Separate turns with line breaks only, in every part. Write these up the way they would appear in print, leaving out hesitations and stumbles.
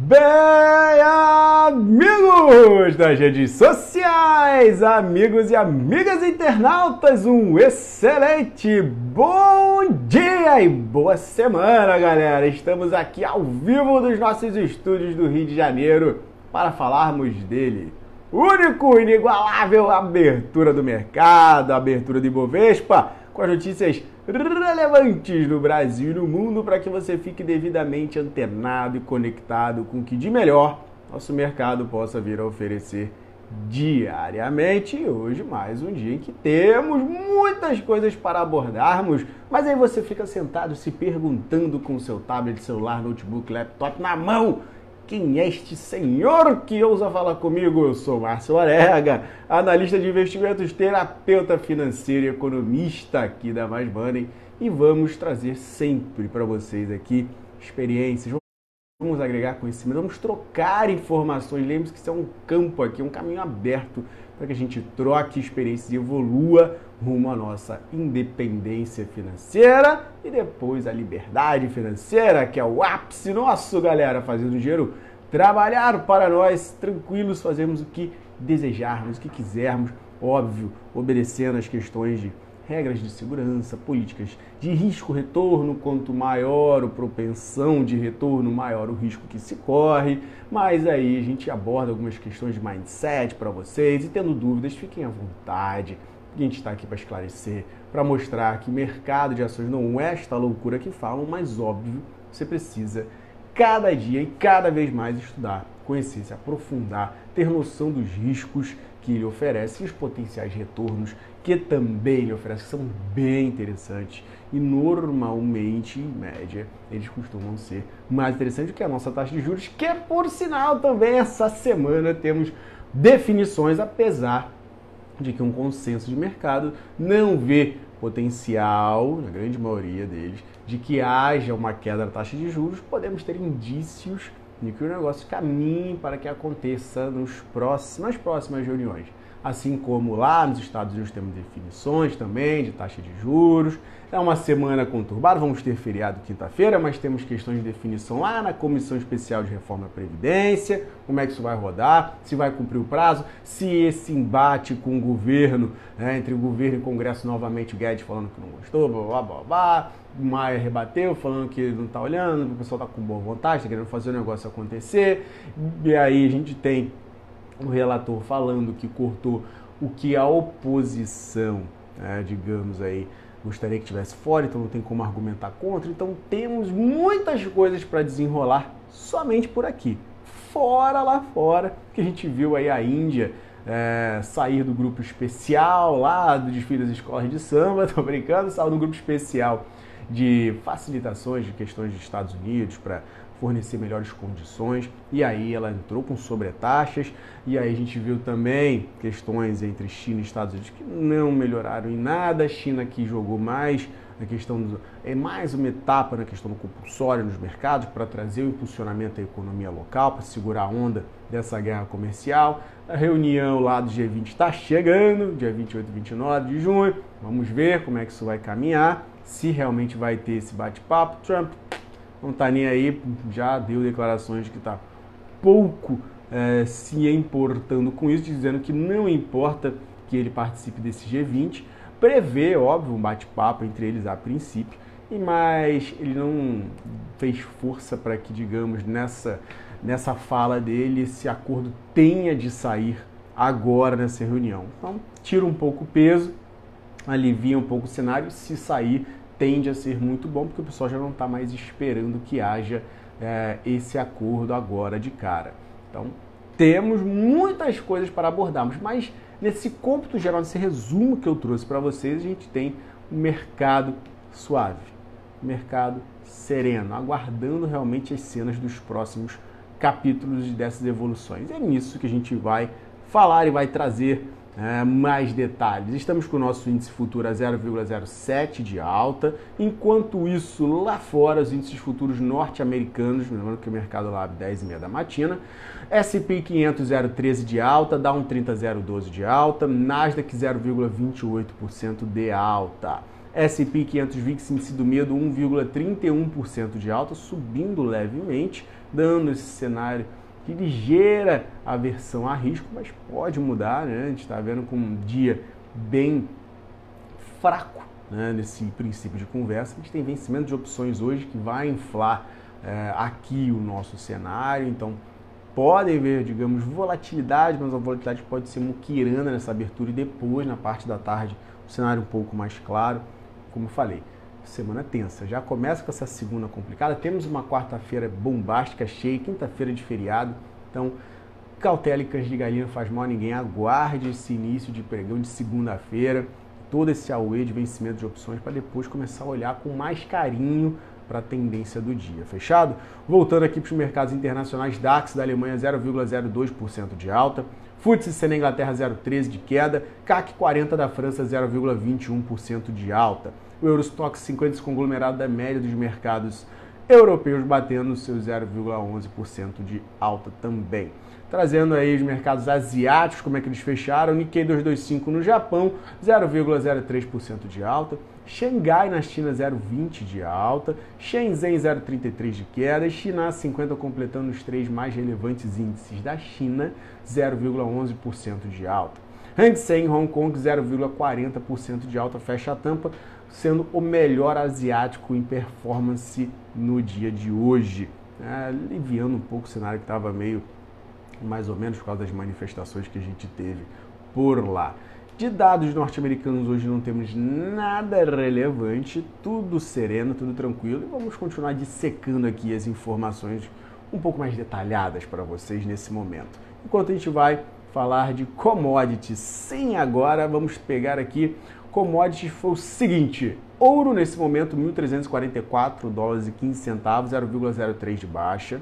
Bem, amigos das redes sociais, amigos e amigas internautas, um excelente bom dia e boa semana, galera! Estamos aqui ao vivo dos nossos estúdios do Rio de Janeiro para falarmos dele. Único, inigualável, abertura do mercado, abertura do Ibovespa, com as notícias relevantes do Brasil e do mundo para que você fique devidamente antenado e conectado com o que de melhor nosso mercado possa vir a oferecer diariamente. E hoje mais um dia em que temos muitas coisas para abordarmos, mas aí você fica sentado se perguntando com o seu tablet, celular, notebook, laptop na mão: quem é este senhor que ousa falar comigo? Eu sou Márcio Arega, analista de investimentos, terapeuta financeiro e economista aqui da Mais Money, e vamos trazer sempre para vocês aqui experiências, vamos agregar conhecimento, vamos trocar informações. Lembre-se que isso é um campo aqui, um caminho aberto para que a gente troque experiências e evolua rumo à nossa independência financeira e depois a liberdade financeira, que é o ápice nosso, galera, fazendo o dinheiro trabalhar para nós, tranquilos, fazermos o que desejarmos, o que quisermos, óbvio, obedecendo às questões de regras de segurança, políticas de risco-retorno. Quanto maior a propensão de retorno, maior o risco que se corre. Mas aí a gente aborda algumas questões de mindset para vocês, e tendo dúvidas, fiquem à vontade. A gente está aqui para esclarecer, para mostrar que mercado de ações não é esta loucura que falam, mas óbvio, você precisa cada dia e cada vez mais estudar, conhecer, se aprofundar, ter noção dos riscos que ele oferece e os potenciais retornos que também ele oferece, que são bem interessantes e normalmente, em média, eles costumam ser mais interessantes do que a nossa taxa de juros, que por sinal também essa semana temos definições, apesar de que um consenso de mercado não vê potencial, na grande maioria deles, de que haja uma queda da taxa de juros. Podemos ter indícios de que o negócio caminhe para que aconteça nas próximas reuniões. Assim como lá nos Estados Unidos temos definições também de taxa de juros. É uma semana conturbada, vamos ter feriado quinta-feira, mas temos questões de definição lá na Comissão Especial de Reforma da Previdência, como é que isso vai rodar, se vai cumprir o prazo, se esse embate com o governo, entre o governo e o Congresso novamente, o Guedes falando que não gostou, blá, blá, blá, blá. O Maia rebateu, falando que ele não está olhando, o pessoal está com boa vontade, está querendo fazer o negócio acontecer, e aí a gente tem o relator falando que cortou o que a oposição, digamos aí, gostaria que tivesse fora, então não tem como argumentar contra. Então temos muitas coisas para desenrolar somente por aqui. Fora lá fora, que a gente viu aí a Índia sair do grupo especial lá do desfile das escolas de samba, tô brincando, saiu do grupo especial de facilitações de questões dos Estados Unidos para fornecer melhores condições, e aí ela entrou com sobretaxas, e aí a gente viu também questões entre China e Estados Unidos que não melhoraram em nada. A China que jogou mais na questão mais uma etapa na questão do compulsório nos mercados para trazer o impulsionamento da economia local, para segurar a onda dessa guerra comercial. A reunião lá do G20 está chegando, dia 28 e 29 de junho, vamos ver como é que isso vai caminhar, se realmente vai ter esse bate-papo. Trump não está nem aí, já deu declarações de que está pouco se importando com isso, dizendo que não importa que ele participe desse G20, prevê, óbvio, um bate-papo entre eles a princípio, mas ele não fez força para que, digamos, nessa fala dele, esse acordo tenha de sair agora nessa reunião. Então, tira um pouco o peso, alivia um pouco o cenário. Se sair, tende a ser muito bom, porque o pessoal já não está mais esperando que haja esse acordo agora de cara. Então, temos muitas coisas para abordarmos, mas nesse cômputo geral, nesse resumo que eu trouxe para vocês, a gente tem um mercado suave, um mercado sereno, aguardando realmente as cenas dos próximos capítulos dessas evoluções. É nisso que a gente vai falar e vai trazer mais detalhes. Estamos com o nosso índice futuro a 0,07 de alta, enquanto isso lá fora os índices futuros norte-americanos, lembrando que o mercado lá abre 10h30 da matina, S&P 500 0,13 de alta, Dow 30 0,12 de alta, Nasdaq 0,28% de alta. S&P 500 VIX índice do medo 1,31% de alta, subindo levemente, dando esse cenário de ligeira aversão a risco, mas pode mudar, né? A gente está vendo com um dia bem fraco, né, nesse princípio de conversa. A gente tem vencimento de opções hoje que vai inflar aqui o nosso cenário, então podem ver, digamos, volatilidade, mas a volatilidade pode ser muquirana nessa abertura e depois, na parte da tarde, o cenário um pouco mais claro. Como eu falei, semana tensa, já começa com essa segunda complicada, temos uma quarta-feira bombástica, cheia, quinta-feira de feriado, então cautela e cães de galinha não faz mal a ninguém, aguarde esse início de pregão de segunda-feira, todo esse auê de vencimento de opções para depois começar a olhar com mais carinho para a tendência do dia, fechado? Voltando aqui para os mercados internacionais, DAX da Alemanha 0,02% de alta, FTSE na Inglaterra 0,13% de queda, CAC 40 da França 0,21% de alta, o Eurostoxx 50, esse conglomerado da média dos mercados europeus, batendo seus 0,11% de alta também. Trazendo aí os mercados asiáticos, como é que eles fecharam, Nikkei 225 no Japão, 0,03% de alta, Xangai na China 0,20% de alta, Shenzhen 0,33% de queda e China 50 completando os três mais relevantes índices da China, 0,11% de alta. Hang Seng Hong Kong 0,40% de alta, fecha a tampa, sendo o melhor asiático em performance no dia de hoje, aliviando um pouco o cenário que estava meio mais ou menos por causa das manifestações que a gente teve por lá. De dados norte-americanos hoje não temos nada relevante, tudo sereno, tudo tranquilo, e vamos continuar dissecando aqui as informações um pouco mais detalhadas para vocês nesse momento. Enquanto a gente vai falar de commodities, sim, agora vamos pegar aqui commodities, foi o seguinte, ouro nesse momento 1.344 dólares e 15 centavos, 0,03 de baixa.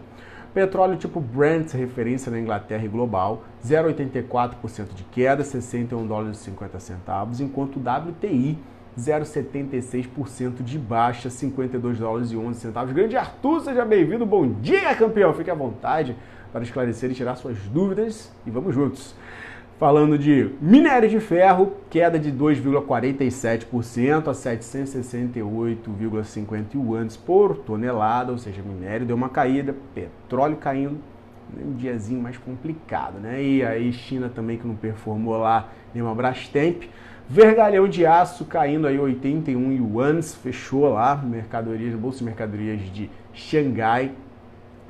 Petróleo tipo Brent, referência na Inglaterra e global, 0,84% de queda, 61 dólares e 50 centavos, enquanto o WTI, 0,76% de baixa, 52 dólares e 11 centavos. Grande Arthur, seja bem-vindo, bom dia, campeão! Fique à vontade para esclarecer e tirar suas dúvidas e vamos juntos. Falando de minério de ferro, queda de 2,47% a 768,50 yuans por tonelada, ou seja, minério deu uma caída, petróleo caindo, um diazinho mais complicado, né? E aí China também que não performou lá nenhuma Brastemp. Vergalhão de aço caindo aí 81 yuans, fechou lá, mercadorias, bolsa de mercadorias de Xangai,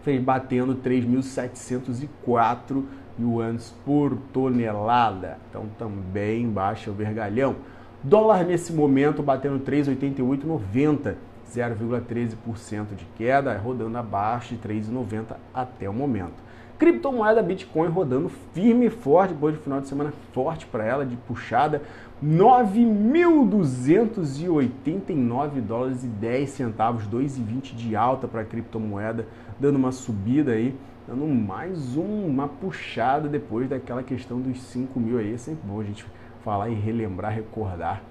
fez batendo 3.704 yuans por tonelada, então também baixa o vergalhão. Dólar nesse momento batendo 3,8890, 0,13% de queda, rodando abaixo de 3,90 até o momento. Criptomoeda Bitcoin rodando firme e forte, depois de final de semana forte para ela, de puxada, 9.289 dólares e 10 centavos, 2,20 de alta para a criptomoeda, dando uma subida aí, dando mais uma puxada depois daquela questão dos 5 mil aí. É sempre bom a gente falar e relembrar, recordar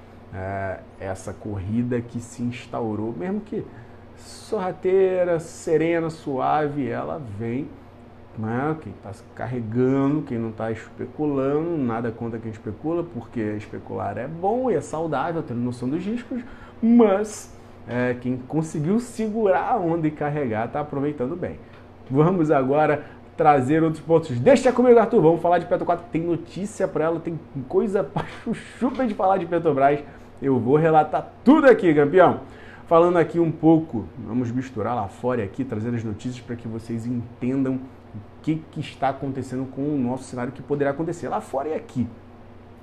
essa corrida que se instaurou, mesmo que sorrateira, serena, suave, ela vem, né? Quem está carregando, quem não está especulando, nada contra quem especula, porque especular é bom e é saudável, tendo noção dos riscos, mas quem conseguiu segurar a onda e carregar está aproveitando bem. Vamos agora trazer outros pontos. Deixa comigo, Arthur, vamos falar de Petro 4, tem notícia para ela, tem coisa para chuchu pra gente falar de Petrobras, eu vou relatar tudo aqui, campeão. Falando aqui um pouco, vamos misturar lá fora e aqui, trazendo as notícias para que vocês entendam o que está acontecendo com o nosso cenário, que poderá acontecer lá fora e aqui.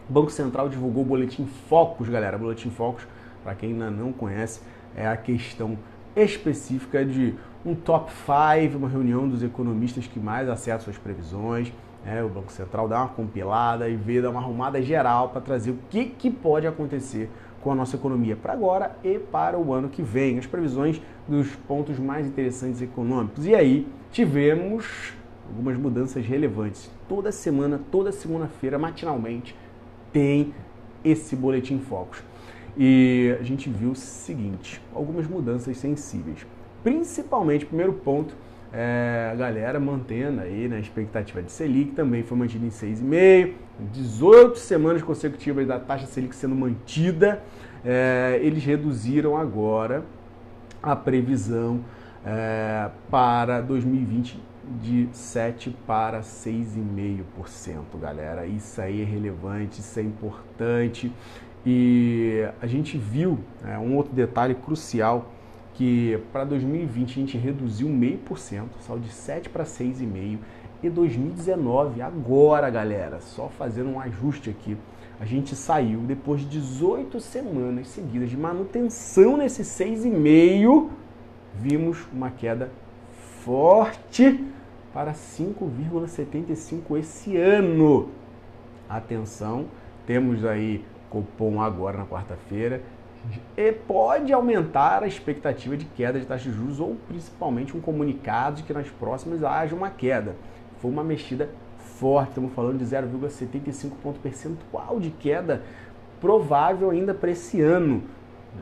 O Banco Central divulgou o Boletim Focus, galera. Boletim Focus, para quem ainda não conhece, é a questão específica de um top 5, uma reunião dos economistas que mais acertam suas previsões. O Banco Central dá uma compilada e dá uma arrumada geral para trazer o que pode acontecer com a nossa economia para agora e para o ano que vem, as previsões dos pontos mais interessantes econômicos. E aí tivemos algumas mudanças relevantes. Toda semana, toda segunda-feira, matinalmente, tem esse Boletim Focus. E a gente viu o seguinte, algumas mudanças sensíveis. Principalmente, primeiro ponto, a galera mantendo aí na expectativa de Selic, também foi mantida em 6,5%, 18 semanas consecutivas da taxa Selic sendo mantida, eles reduziram agora a previsão para 2020 de 7% para 6,5%, galera. Isso aí é relevante, isso é importante. E a gente viu um outro detalhe crucial, que para 2020 a gente reduziu 0,5%, saiu de 7 para 6,5%. E 2019, agora, galera, só fazendo um ajuste aqui, a gente saiu depois de 18 semanas seguidas de manutenção nesse 6,5%, vimos uma queda forte para 5,75% esse ano. Atenção, temos aí Copom agora na quarta-feira e pode aumentar a expectativa de queda de taxa de juros ou principalmente um comunicado de que nas próximas haja uma queda. Foi uma mexida forte, estamos falando de 0,75 ponto percentual de queda provável ainda para esse ano.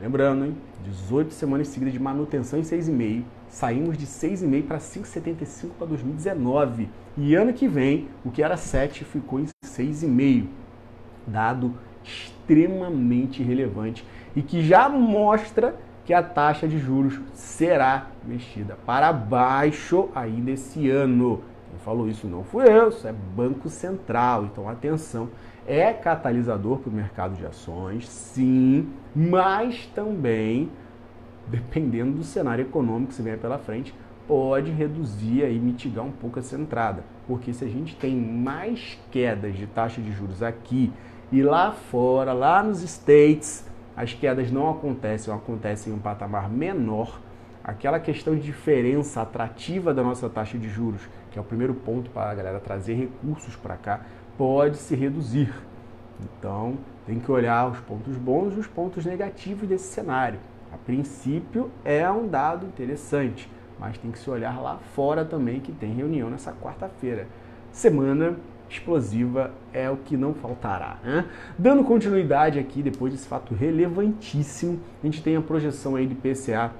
Lembrando, hein? 18 semanas seguidas de manutenção em 6,5%, saímos de 6,5% para 5,75% para 2019. E ano que vem, o que era 7% ficou em 6,5%. Dado extremamente relevante e que já mostra que a taxa de juros será mexida para baixo ainda esse ano. Quem falou isso não fui eu, isso é Banco Central. Então, atenção, é catalisador para o mercado de ações, sim, mas também, dependendo do cenário econômico que se vier pela frente, pode reduzir e mitigar um pouco essa entrada. Porque se a gente tem mais quedas de taxa de juros aqui e lá fora, lá nos States, as quedas não acontecem, ou acontecem em um patamar menor, aquela questão de diferença atrativa da nossa taxa de juros, que é o primeiro ponto para a galera trazer recursos para cá, pode se reduzir. Então, tem que olhar os pontos bons e os pontos negativos desse cenário. A princípio, é um dado interessante, mas tem que se olhar lá fora também, que tem reunião nessa quarta-feira. Semana explosiva é o que não faltará, né? Dando continuidade aqui, depois desse fato relevantíssimo, a gente tem a projeção aí de PCA,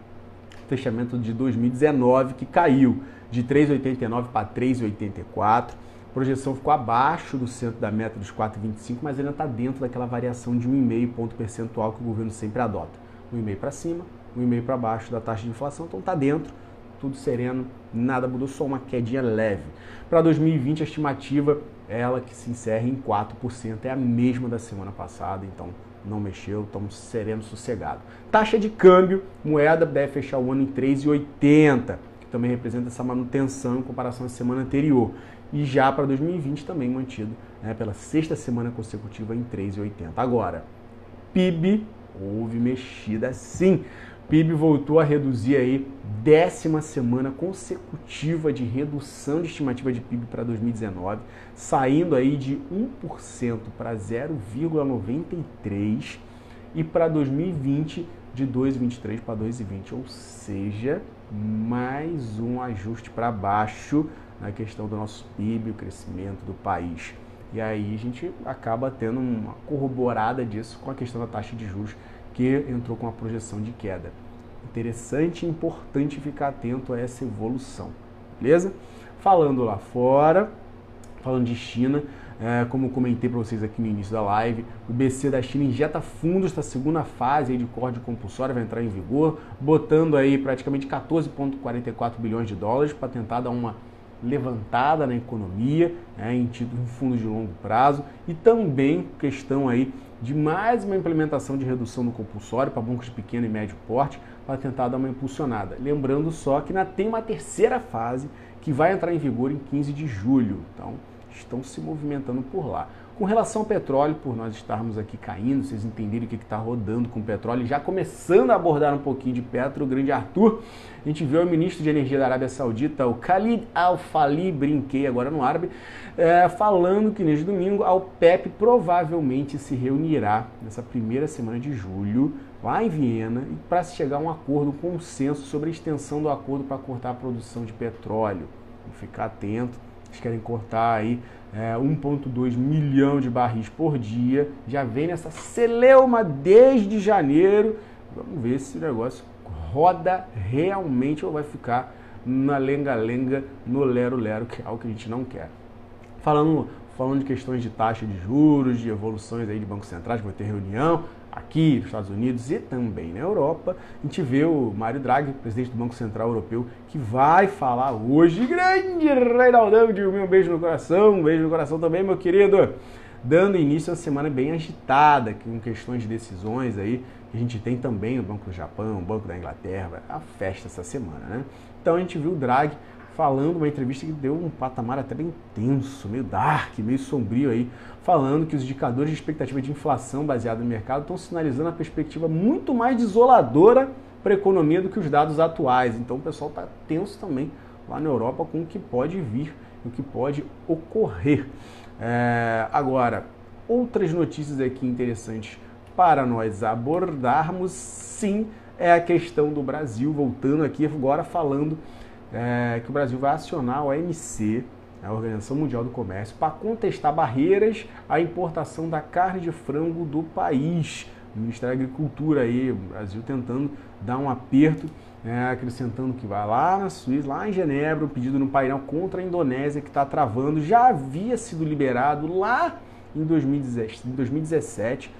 fechamento de 2019, que caiu de 3,89 para 3,84. A projeção ficou abaixo do centro da meta dos 4,25, mas ainda está dentro daquela variação de 1,5 ponto percentual que o governo sempre adota. 1,5 para cima, 1,5 para baixo da taxa de inflação, então está dentro, tudo sereno, nada mudou, só uma quedinha leve. Para 2020, a estimativa é ela que se encerra em 4%, é a mesma da semana passada, então não mexeu, estamos sereno, sossegado. Taxa de câmbio, moeda deve fechar o ano em 3,80, que também representa essa manutenção em comparação à semana anterior. E já para 2020 também mantido, né, pela sexta semana consecutiva em 3,80. Agora, PIB, houve mexida sim. PIB voltou a reduzir aí, 10ª semana consecutiva de redução de estimativa de PIB para 2019, saindo aí de 1% para 0,93% e para 2020 de 2,23 para 2,20, ou seja, mais um ajuste para baixo na questão do nosso PIB, o crescimento do país. E aí a gente acaba tendo uma corroborada disso com a questão da taxa de juros, que entrou com uma projeção de queda. Interessante e importante ficar atento a essa evolução, beleza? Falando lá fora, falando de China, como eu comentei para vocês aqui no início da live, o BC da China injeta fundos da segunda fase aí de corte compulsória, vai entrar em vigor, botando aí praticamente 14,44 bilhões de dólares para tentar dar uma levantada na economia, em fundos de longo prazo, e também questão aí de mais uma implementação de redução do compulsório para bancos de pequeno e médio porte, para tentar dar uma impulsionada. Lembrando só que ainda tem uma terceira fase que vai entrar em vigor em 15 de julho, então estão se movimentando por lá. Com relação ao petróleo, por nós estarmos aqui caindo, vocês entenderem o que está rodando com o petróleo, já começando a abordar um pouquinho de petro, o grande Arthur, a gente viu o ministro de Energia da Arábia Saudita, o Khalid Al-Falih, brinquei agora no árabe, falando que neste domingo a OPEP provavelmente se reunirá nessa primeira semana de julho, lá em Viena, para se chegar a um acordo, um consenso sobre a extensão do acordo para cortar a produção de petróleo. Vamos ficar atento, eles querem cortar aí 1,2 milhão de barris por dia, já vem nessa celeuma desde janeiro. Vamos ver se o negócio roda realmente ou vai ficar na lenga-lenga, no lero-lero, que é algo que a gente não quer. Falando falando de questões de taxa de juros, de evoluções aí de bancos centrais, vai ter reunião aqui nos Estados Unidos e também na Europa. A gente vê o Mário Draghi, presidente do Banco Central Europeu, que vai falar hoje. Grande Reinaldão, um beijo no coração, um beijo no coração também, meu querido. Dando início a uma semana bem agitada, com questões de decisões aí, que a gente tem também o Banco do Japão, o Banco da Inglaterra, a festa essa semana, né? Então a gente viu o Draghi falando, uma entrevista que deu um patamar até bem tenso, meio dark, meio sombrio aí, falando que os indicadores de expectativa de inflação baseada no mercado estão sinalizando uma perspectiva muito mais desoladora para a economia do que os dados atuais. Então o pessoal está tenso também lá na Europa com o que pode vir, o que pode ocorrer. Agora, outras notícias aqui interessantes para nós abordarmos, sim, é a questão do Brasil, voltando aqui agora falando que o Brasil vai acionar a OMC, a Organização Mundial do Comércio, para contestar barreiras à importação da carne de frango do país. O Ministério da Agricultura aí, o Brasil tentando dar um aperto, acrescentando que vai lá na Suíça, lá em Genebra, um pedido no painel contra a Indonésia que está travando, já havia sido liberado lá em 2017,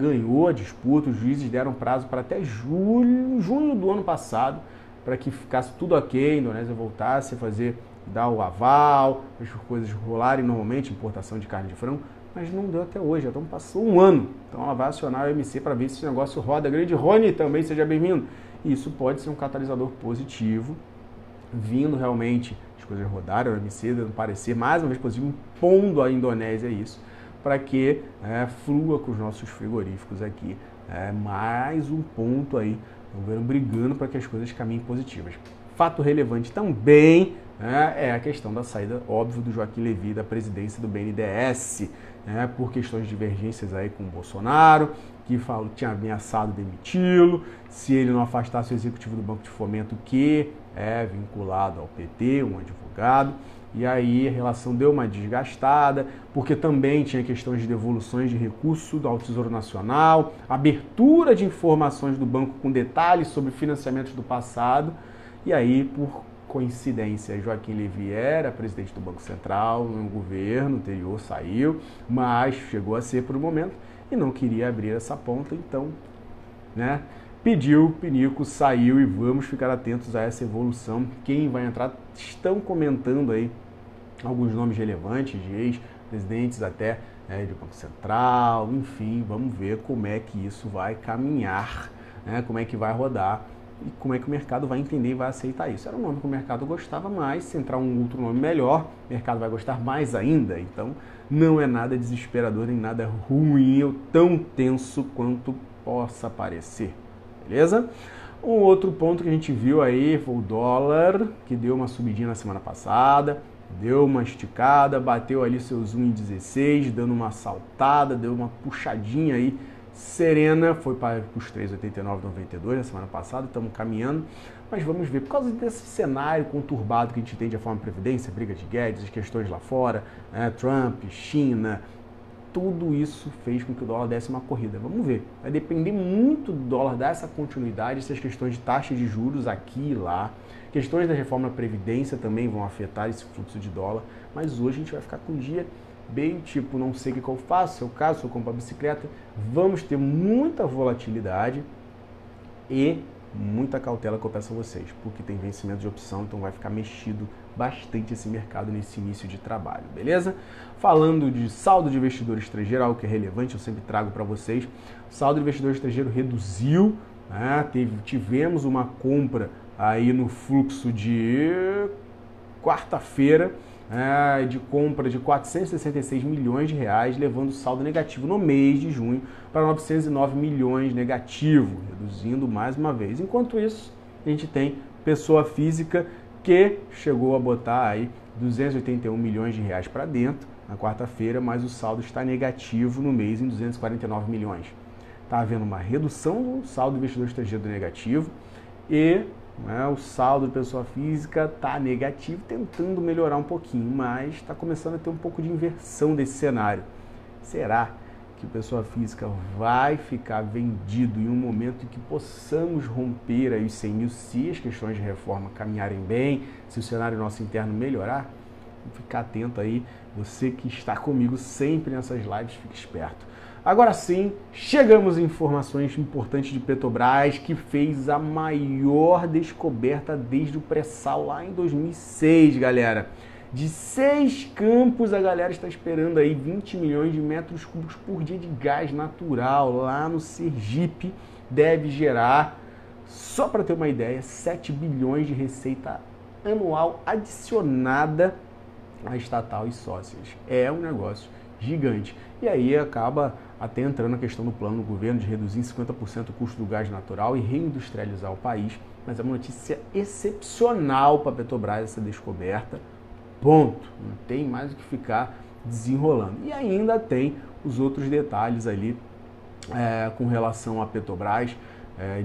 ganhou a disputa, os juízes deram prazo para até junho do ano passado, para que ficasse tudo ok, a Indonésia voltasse a dar o aval, as coisas rolarem normalmente, importação de carne de frango, mas não deu até hoje, então passou um ano. Então ela vai acionar a OMC para ver se esse negócio roda. Grande Rony também, seja bem-vindo. Isso pode ser um catalisador positivo, vindo realmente as coisas rodarem, a OMC dando parecer mais uma vez positivo, impondo à Indonésia isso, para que flua com os nossos frigoríficos aqui. Mais um ponto aí, o governo brigando para que as coisas caminhem positivas. Fato relevante também é a questão da saída, óbvio, do Joaquim Levy da presidência do BNDES, por questões de divergências aí com o Bolsonaro, que tinha ameaçado demiti-lo, se ele não afastasse o executivo do Banco de Fomento, que é vinculado ao PT, um advogado. E aí a relação deu uma desgastada, porque também tinha questões de devoluções de recursos ao Tesouro Nacional, abertura de informações do banco com detalhes sobre financiamentos do passado. E aí, por coincidência, Joaquim Levy era presidente do Banco Central no governo anterior, saiu, mas chegou a ser por um momento e não queria abrir essa ponta, então, pediu, pinico, saiu e vamos ficar atentos a essa evolução. Quem vai entrar, estão comentando aí alguns nomes relevantes de ex-presidentes até do Banco Central, enfim, vamos ver como é que isso vai caminhar, como é que vai rodar e como é que o mercado vai entender e vai aceitar isso. Era um nome que o mercado gostava mais, se entrar um outro nome melhor, o mercado vai gostar mais ainda, então não é nada desesperador nem nada ruim ou tão tenso quanto possa parecer, beleza? Um outro ponto que a gente viu aí foi o dólar, que deu uma subidinha na semana passada, deu uma esticada, bateu ali seus 1,16, dando uma saltada, deu uma puxadinha aí serena, foi para os 3,89,92 na semana passada, estamos caminhando, mas vamos ver, por causa desse cenário conturbado que a gente tem de reforma da Previdência, briga de Guedes, as questões lá fora, Trump, China, tudo isso fez com que o dólar desse uma corrida. Vamos ver, vai depender muito do dólar dar essa continuidade, essas questões de taxa de juros aqui e lá, questões da reforma da Previdência também vão afetar esse fluxo de dólar, mas hoje a gente vai ficar com um dia bem tipo, não sei o que eu faço, se eu caso, se eu compro a bicicleta, vamos ter muita volatilidade e muita cautela que eu peço a vocês, porque tem vencimento de opção, então vai ficar mexido bastante esse mercado nesse início de trabalho, beleza? Falando de saldo de investidor estrangeiro, algo que é relevante, eu sempre trago para vocês, o saldo de investidor estrangeiro reduziu, tivemos uma compra aí no fluxo de quarta-feira, de compra de 466 milhões de reais, levando o saldo negativo no mês de junho para 909 milhões negativo, reduzindo mais uma vez. Enquanto isso, a gente tem pessoa física que chegou a botar aí 281 milhões de reais para dentro na quarta-feira, mas o saldo está negativo no mês em 249 milhões. Está havendo uma redução do saldo do investidor estrangeiro negativo e o saldo de pessoa física está negativo, tentando melhorar um pouquinho, mas está começando a ter um pouco de inversão desse cenário. Será que a pessoa física vai ficar vendido em um momento em que possamos romper aí os 100 mil se as questões de reforma caminharem bem, se o cenário nosso interno melhorar? ficar atento aí, você que está comigo sempre nessas lives, fique esperto. Agora sim, chegamos em informações importantes de Petrobras, que fez a maior descoberta desde o pré-sal lá em 2006, galera. De 6 campos, a galera está esperando aí 20 milhões de metros cúbicos por dia de gás natural lá no Sergipe. Deve gerar, só para ter uma ideia, 7 bilhões de receita anual adicionada à estatal e sócias. É um negócio gigante. E aí acaba até entrando na questão do plano do governo de reduzir em 50% o custo do gás natural e reindustrializar o país. Mas é uma notícia excepcional para a Petrobras essa descoberta. Ponto. Não tem mais o que ficar desenrolando. E ainda tem os outros detalhes ali com relação à Petrobras,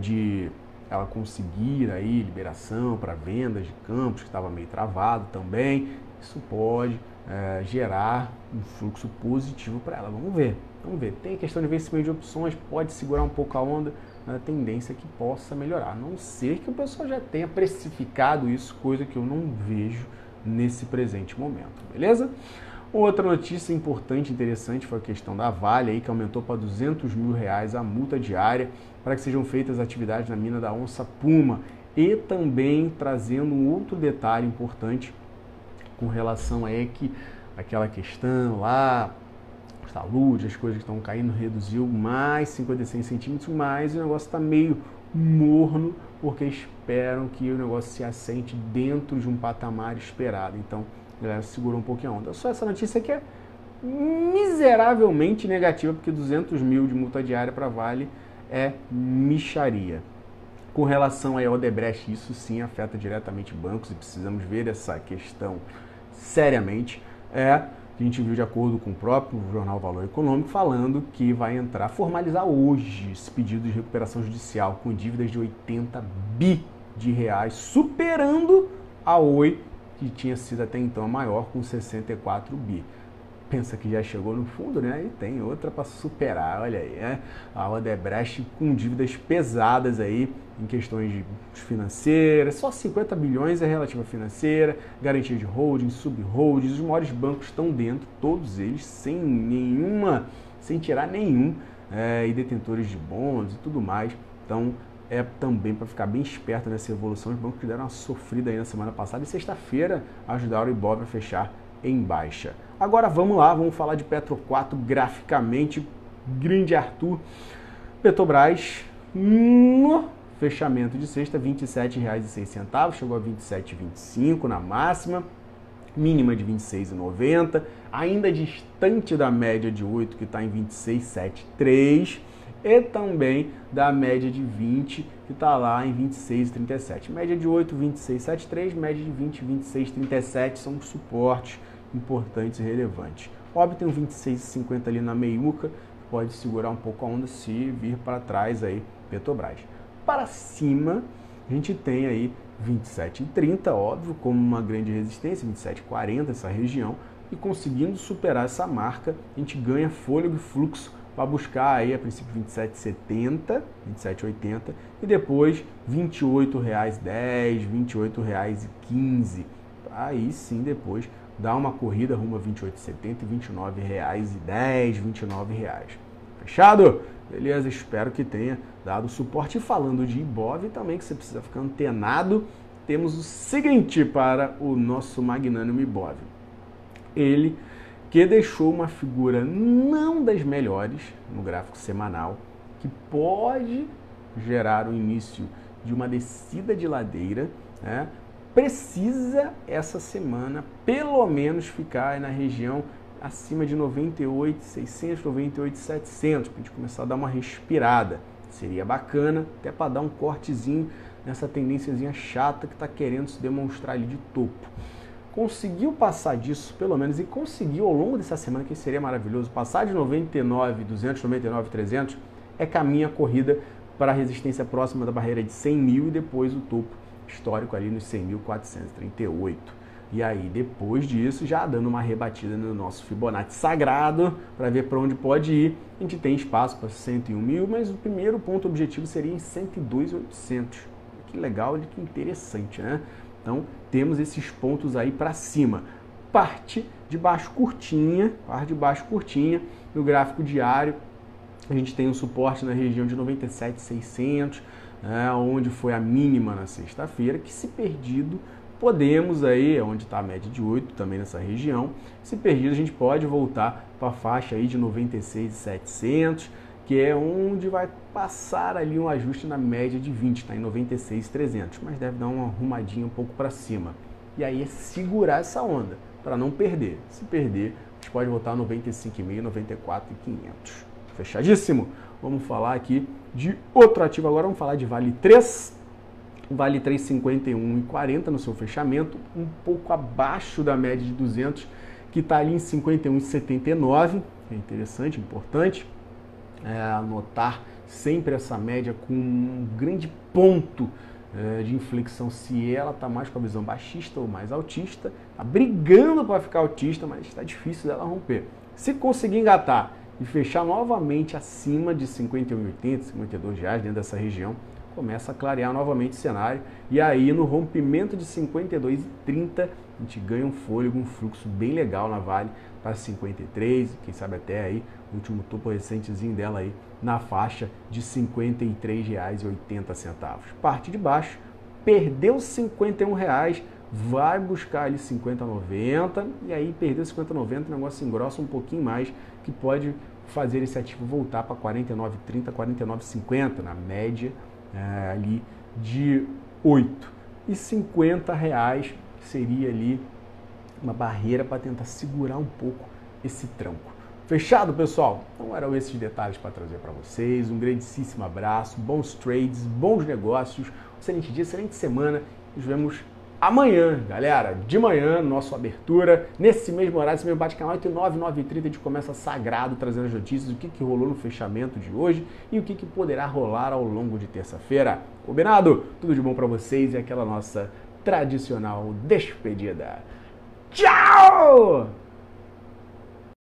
de ela conseguir aí liberação para vendas de campos, que estava meio travado também. Isso pode gerar um fluxo positivo para ela. Vamos ver. Tem a questão de vencimento de opções, pode segurar um pouco a onda, mas a tendência é que possa melhorar. A não ser que o pessoal já tenha precificado isso, coisa que eu não vejo nesse presente momento, beleza? Outra notícia importante e interessante foi a questão da Vale, aí, que aumentou para R$200 mil a multa diária para que sejam feitas atividades na mina da Onça Puma. E também trazendo um outro detalhe importante com relação a aquela questão lá, os taludes, as coisas que estão caindo, reduziu mais 56 centímetros, mas o negócio está meio morno, porque esperam que o negócio se assente dentro de um patamar esperado. Então, a galera segurou um pouquinho a onda. Só essa notícia que é miseravelmente negativa, porque 200 mil de multa diária para Vale é mixaria. Com relação à Odebrecht, isso sim afeta diretamente bancos e precisamos ver essa questão seriamente. A gente viu de acordo com o próprio jornal Valor Econômico falando que vai formalizar hoje esse pedido de recuperação judicial com dívidas de 80 bi de reais, superando a Oi, que tinha sido até então a maior, com 64 bi. Pensa que já chegou no fundo, né? E tem outra para superar, olha aí, né? A Odebrecht com dívidas pesadas aí em questões financeiras, só 50 bilhões é relativa financeira, garantia de holdings, subholdings, os maiores bancos estão dentro, todos eles, sem tirar nenhum, e detentores de bons e tudo mais. Então, é também para ficar bem esperto nessa evolução. Os bancos que deram uma sofrida aí na semana passada e sexta-feira ajudaram o Ibov a fechar em baixa. Agora vamos lá, vamos falar de Petro 4 graficamente. Grande Arthur, Petrobras no fechamento de sexta, R$ 27,06, chegou a R$ 27,25 na máxima, mínima de R$ 26,90, ainda distante da média de 8, que está em 26,73, e também da média de 20, que está lá em 26,37. Média de 8, 26,73, média de 20, 26,37 são os suportes importantes e relevantes. Óbvio, tem um 26,50 ali na meiuca, pode segurar um pouco a onda se vir para trás aí Petrobras. Para cima, a gente tem aí 27,30, óbvio, como uma grande resistência, 27,40 essa região, e conseguindo superar essa marca, a gente ganha fôlego e fluxo para buscar aí a princípio 27,70, 27,80 e depois R$ 28,10, R$ 28,15. Aí sim depois dá uma corrida rumo a R$ 28,70 e R$ 29,10, R$ 29. Fechado? Beleza, espero que tenha dado suporte. E falando de Ibov também, que você precisa ficar antenado, temos o seguinte para o nosso magnânimo Ibov. Ele que deixou uma figura não das melhores no gráfico semanal, que pode gerar o início de uma descida de ladeira, né? Precisa essa semana pelo menos ficar na região acima de 98,600, 98,700, para a gente começar a dar uma respirada. Seria bacana, até para dar um cortezinho nessa tendênciazinha chata que está querendo se demonstrar ali de topo. Conseguiu passar disso, pelo menos, e conseguiu ao longo dessa semana, que seria maravilhoso, passar de 99,200, 99,300, caminho a corrida para a resistência próxima da barreira de 100 mil e depois o topo histórico ali nos 100.438. E aí, depois disso, já dando uma rebatida no nosso Fibonacci sagrado, para ver para onde pode ir, a gente tem espaço para 101 mil, mas o primeiro ponto objetivo seria em 102.800. Que legal, que interessante, né? Então, temos esses pontos aí para cima. parte de baixo curtinha, no gráfico diário. A gente tem um suporte na região de 97.600, onde foi a mínima na sexta-feira, que se perdido, podemos aí, onde está a média de 8 também nessa região, se perdido a gente pode voltar para a faixa aí de 96.700, que é onde vai passar ali um ajuste na média de 20, está em 96.300, mas deve dar uma arrumadinha um pouco para cima. E aí é segurar essa onda, para não perder. Se perder, a gente pode voltar a 95.500, 94.500. Fechadíssimo? Vamos falar aqui de outro ativo agora, vamos falar de Vale 3. Vale 3, 51,40 no seu fechamento, um pouco abaixo da média de 200, que está ali em 51,79. É interessante, importante anotar sempre essa média com um grande ponto de inflexão, se ela está mais com a visão baixista ou mais altista. Está brigando para ficar altista, mas está difícil dela romper. Se conseguir engatar e fechar novamente acima de R$ 51,80, R$ 52 dentro dessa região, começa a clarear novamente o cenário, e aí no rompimento de 52,30 a gente ganha um fôlego, um fluxo bem legal na Vale para 53, quem sabe até aí o último topo recentezinho dela aí na faixa de R$ 53,80. Parte de baixo, perdeu R$ 51, vai buscar ali 50,90, e aí perdeu 50,90, o negócio engrossa um pouquinho mais, que pode fazer esse ativo voltar para 49,30, 49,50 na média ali de 8. E R$ 50 seria ali uma barreira para tentar segurar um pouco esse tranco. Fechado, pessoal? Então eram esses detalhes para trazer para vocês. Um grandíssimo abraço, bons trades, bons negócios, excelente dia, excelente semana. Nos vemos amanhã, galera, de manhã, nossa abertura, nesse mesmo horário, esse mesmo bate-canal, entre 9 e 9h30, a gente começa sagrado, trazendo as notícias, o que rolou no fechamento de hoje e o que poderá rolar ao longo de terça-feira. Combinado? Tudo de bom para vocês e aquela nossa tradicional despedida. Tchau!